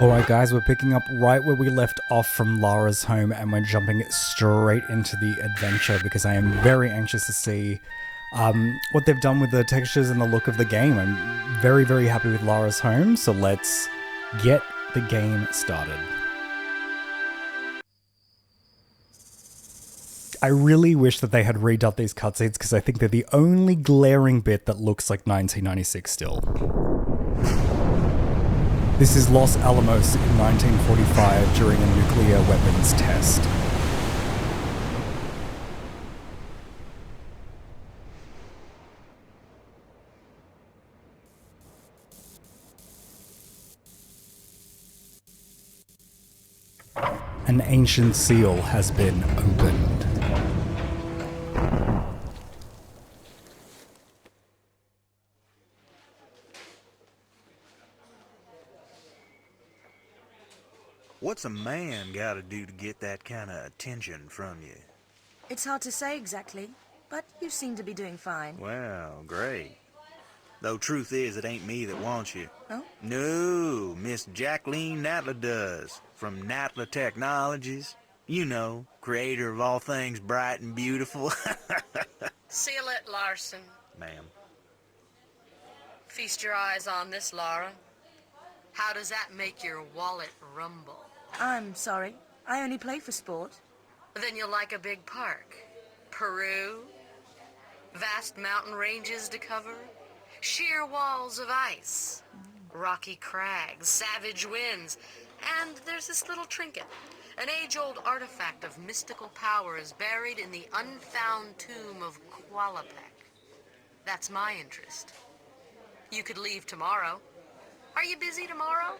Alright guys, we're picking up right where we left off from Lara's home and we're jumping straight into the adventure because I am very anxious to see what they've done with the textures and the look of the game. I'm very, very happy with Lara's home, so let's get the game started. I really wish that they had redone these cutscenes because I think they're the only glaring bit that looks like 1996 still. This is Los Alamos in 1945 during a nuclear weapons test. An ancient seal has been opened. What's a man gotta do to get that kind of attention from you? It's hard to say exactly, but you seem to be doing fine. Well, great. Though truth is, it ain't me that wants you. Oh? No, Miss Jaqueline Natla does, from Natla Technologies. You know, creator of all things bright and beautiful. Seal it, Larson. Ma'am. Feast your eyes on this, Lara. How does that make your wallet rumble? I'm sorry. I only play for sport. Then you'll like a big park. Peru, vast mountain ranges to cover, sheer walls of ice, rocky crags, savage winds, and there's this little trinket. An age-old artifact of mystical powers buried in the unfound tomb of Qualopec. That's my interest. You could leave tomorrow. Are you busy tomorrow?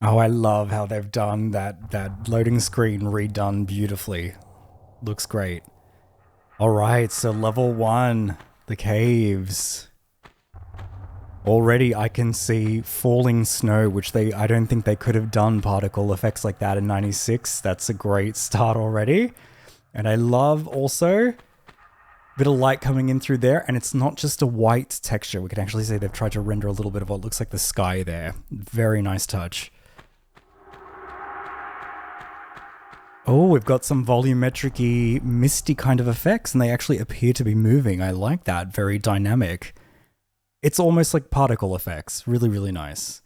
Oh, I love how they've done that loading screen redone beautifully. Looks great. Alright, so level 1, the caves. Already I can see falling snow, which I don't think they could have done particle effects like that in 96. That's a great start already. And I love also a bit of light coming in through there, and it's not just a white texture. We can actually see they've tried to render a little bit of what looks like the sky there. Very nice touch. Oh, we've got some volumetric-y, misty kind of effects, and they actually appear to be moving. I like that. Very dynamic. It's almost like particle effects. Really, really nice.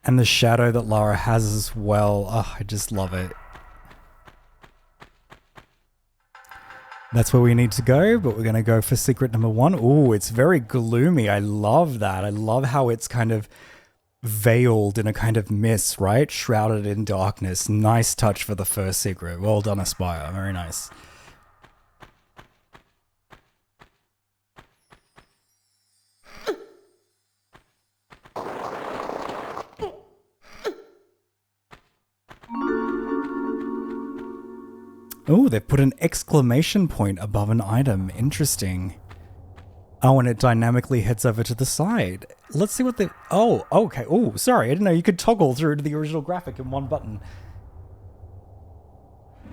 And the shadow that Lara has as well. Oh, I just love it. That's where we need to go, but we're going to go for secret number 1. Ooh, it's very gloomy. I love that. I love how it's kind of veiled in a kind of mist, right? Shrouded in darkness. Nice touch for the first secret. Well done, Aspyr. Very nice. Oh, they've put an exclamation point above an item. Interesting. Oh, and it dynamically heads over to the side. Let's see what they... Oh, okay. Oh, sorry. I didn't know you could toggle through to the original graphic in one button.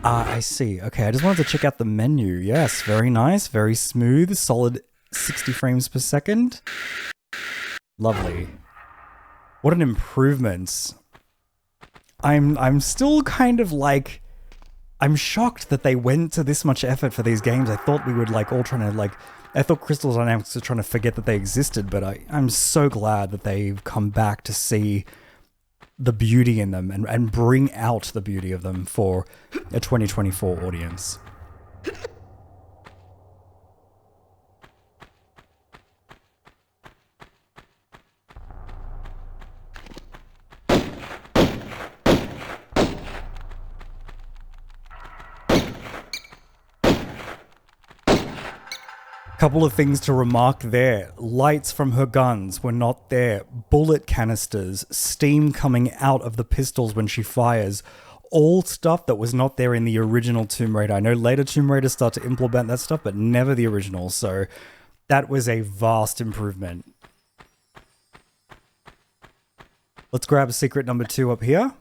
I see. Okay, I just wanted to check out the menu. Yes, very nice. Very smooth. Solid 60 frames per second. Lovely. What an improvement. I'm still kind of like... I'm shocked that they went to this much effort for these games. I thought we would like all trying to like... I thought Crystal Dynamics was trying to forget that they existed, but I'm so glad that they've come back to see the beauty in them and bring out the beauty of them for a 2024 audience. Couple of things to remark there. Lights from her guns were not there. Bullet canisters, steam coming out of the pistols when she fires. All stuff that was not there in the original Tomb Raider. I know later Tomb Raiders start to implement that stuff, but never the original. So that was a vast improvement. Let's grab secret number 2 up here.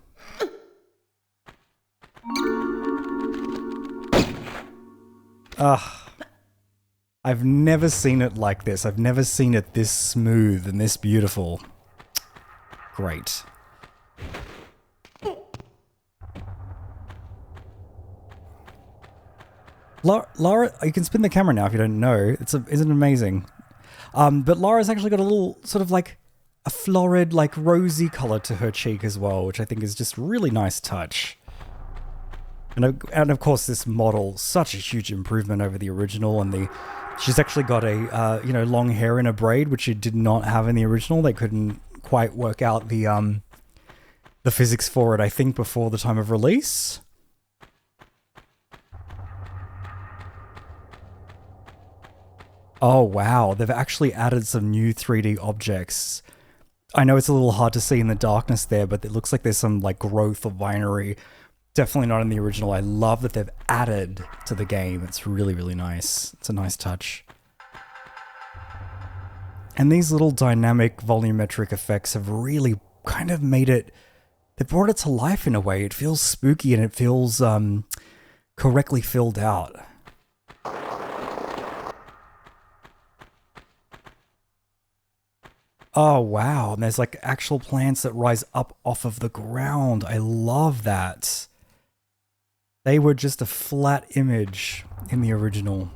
I've never seen it like this. I've never seen it this smooth and this beautiful. Great. Lara, you can spin the camera now if you don't know. Isn't it amazing? But Lara's actually got a little sort of like a florid, like rosy color to her cheek as well, which I think is just really nice touch. And of course, this model, such a huge improvement over the original, and she's actually got a long hair in a braid, which she did not have in the original. They couldn't quite work out the physics for it, I think, before the time of release. Oh wow, they've actually added some new 3D objects. I know it's a little hard to see in the darkness there, but it looks like there's some like growth or vinery. Definitely not in the original. I love that they've added to the game. It's really, really nice. It's a nice touch. And these little dynamic volumetric effects have really kind of made it... They brought it to life in a way. It feels spooky and it feels correctly filled out. Oh, wow. And there's like actual plants that rise up off of the ground. I love that. They were just a flat image in the original.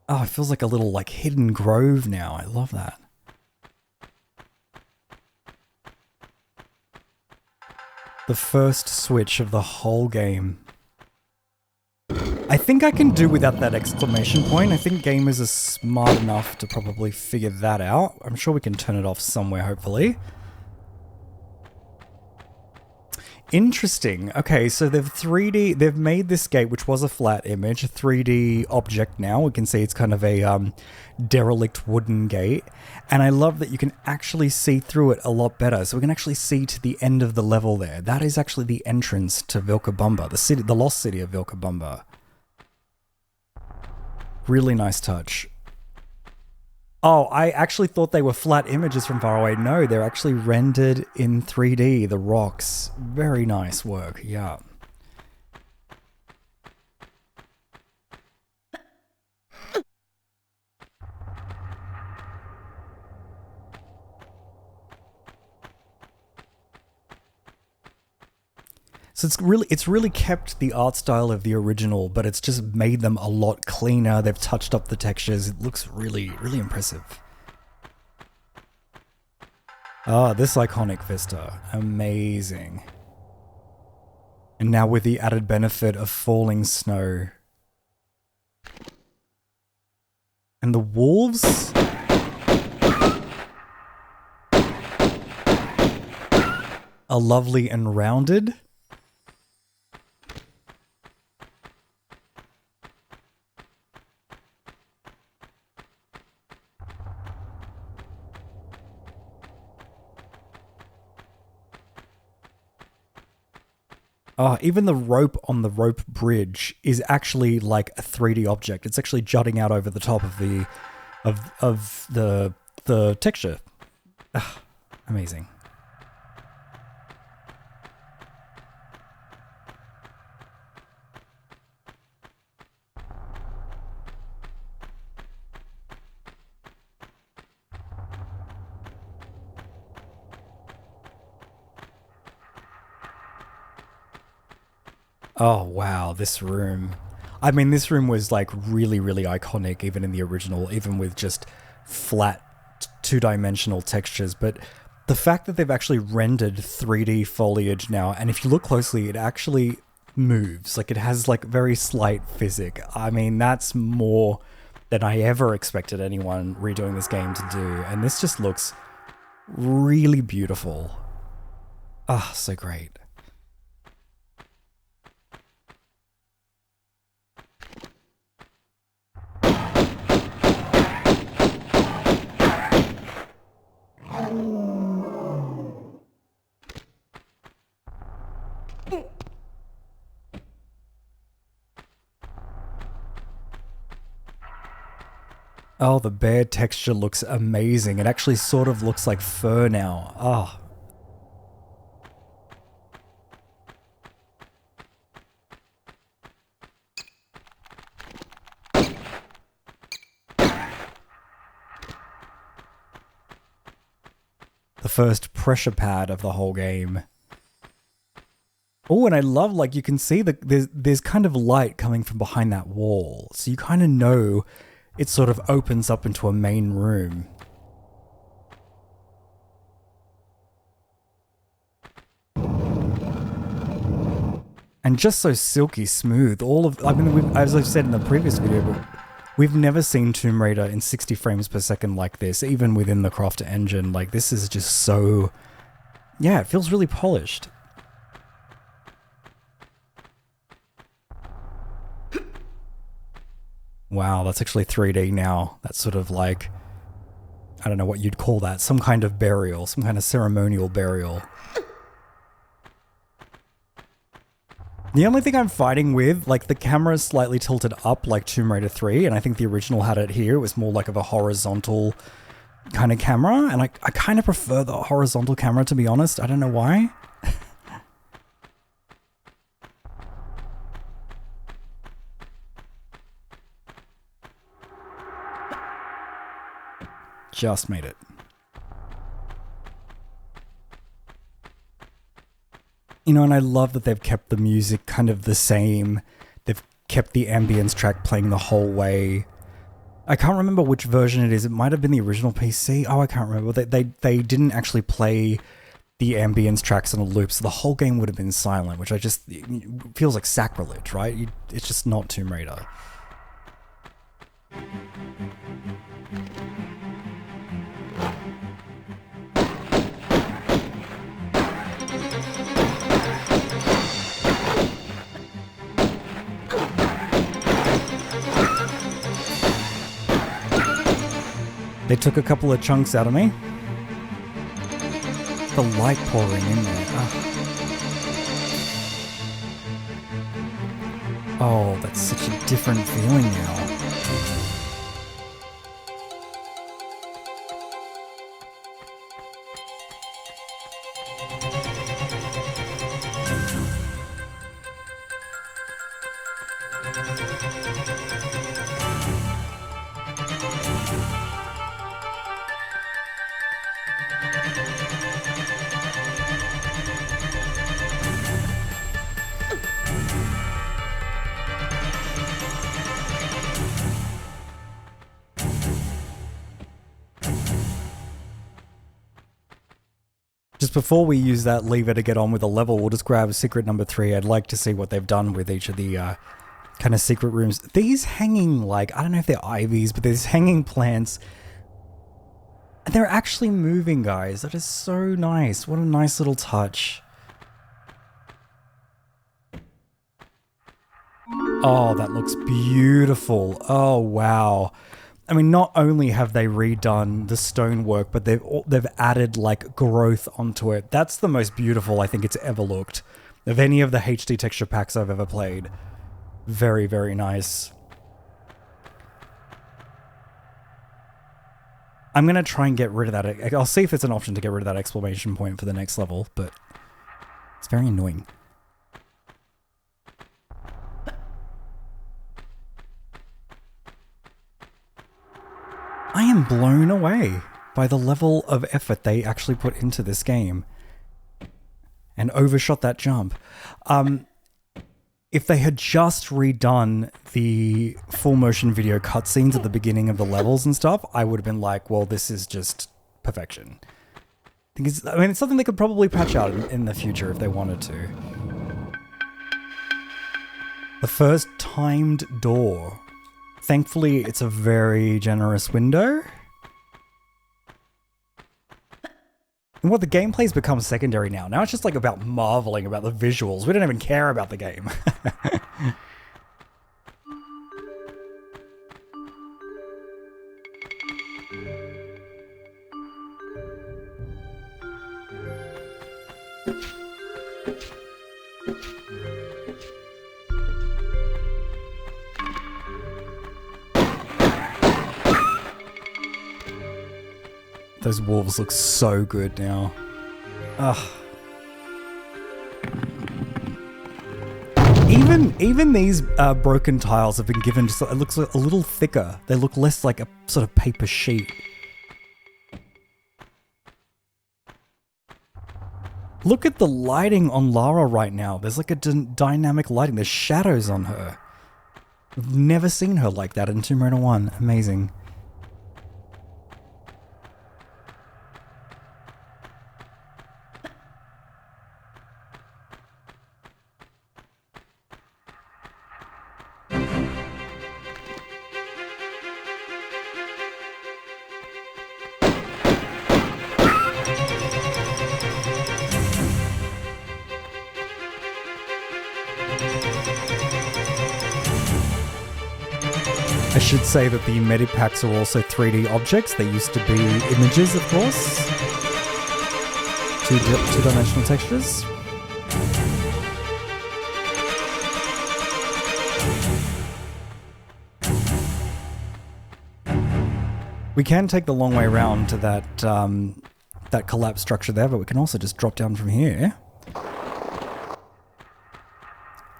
Oh, it feels like a little like hidden grove now. I love that. The first switch of the whole game. I think I can do without that exclamation point. I think gamers are smart enough to probably figure that out. I'm sure we can turn it off somewhere, hopefully. Interesting. Okay, so they've made this gate, which was a flat image, a 3D object now. We can see it's kind of a derelict wooden gate. And I love that you can actually see through it a lot better. So we can actually see to the end of the level there. That is actually the entrance to Vilcabamba, the lost city of Vilcabamba. Really nice touch. Oh, I actually thought they were flat images from far away. No, they're actually rendered in 3D, the rocks. Very nice work, yeah. So it's really kept the art style of the original, but it's just made them a lot cleaner. They've touched up the textures. It looks really, really impressive. Ah, this iconic vista. Amazing. And now with the added benefit of falling snow. And the wolves? are lovely and rounded. Oh, even the rope on the rope bridge is actually like a 3D object. It's actually jutting out over the top of the texture. Ugh, amazing. Oh, wow, this room. I mean, this room was like really, really iconic, even in the original, even with just flat two-dimensional textures. But the fact that they've actually rendered 3D foliage now, and if you look closely, it actually moves. Like, it has like very slight physics. I mean, that's more than I ever expected anyone redoing this game to do. And this just looks really beautiful. Ah, so great. Oh, the bear texture looks amazing. It actually sort of looks like fur now. Oh. The first pressure pad of the whole game. Oh, and I love, like, you can see that there's kind of light coming from behind that wall. So you kind of know it sort of opens up into a main room. And just so silky smooth. I mean, as I've said in the previous video, but we've never seen Tomb Raider in 60 frames per second like this, even within the Croft engine. Like, this is just so... yeah, it feels really polished. Wow, that's actually 3D now. That's sort of like, I don't know what you'd call that. Some kind of burial, some kind of ceremonial burial. The only thing I'm fighting with, like, the camera's slightly tilted up like Tomb Raider 3, and I think the original had it here. It was more like of a horizontal kind of camera, and I kind of prefer the horizontal camera, to be honest. I don't know why. Just made it. You know, and I love that they've kept the music kind of the same. They've kept the ambience track playing the whole way. I can't remember which version it is. It might have been the original PC. Oh, I can't remember. They didn't actually play the ambience tracks on a loop, so the whole game would have been silent, which it feels like sacrilege, right? It's just not Tomb Raider. They took a couple of chunks out of me. The light pouring in there. Oh, that's such a different feeling now. Just before we use that lever to get on with the level, we'll just grab secret number 3. I'd like to see what they've done with each of the kind of secret rooms. These hanging, like, I don't know if they're ivies, but these hanging plants, And they're actually moving, guys. That is so nice. What a nice little touch. Oh, that looks beautiful. Oh, wow. I mean, not only have they redone the stonework, but they've added like growth onto it. That's the most beautiful I think it's ever looked of any of the HD texture packs I've ever played. Very, very nice. I'm going to try and get rid of that. I'll see if it's an option to get rid of that exclamation point for the next level, but it's very annoying. I am blown away by the level of effort they actually put into this game and overshot that jump. If they had just redone the full motion video cutscenes at the beginning of the levels and stuff, I would have been like, well, this is just perfection. I mean, it's something they could probably patch out in the future if they wanted to. The first timed door. Thankfully, it's a very generous window. And what the gameplay's become secondary now. Now it's just like about marveling about the visuals. We don't even care about the game. Those wolves look so good now. Ugh. Even these broken tiles have been given just, it looks a little thicker. They look less like a sort of paper sheet. Look at the lighting on Lara right now. There's like a dynamic lighting. There's shadows on her. I've never seen her like that in Tomb Raider 1. Amazing. I should say that the medipacks are also 3D objects. They used to be images, of course. Two-dimensional textures. We can take the long way around to that that collapsed structure there, but we can also just drop down from here.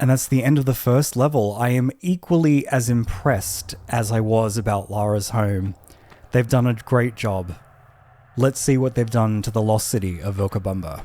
And that's the end of the first level. I am equally as impressed as I was about Lara's home. They've done a great job. Let's see what they've done to the lost city of Vilcabamba.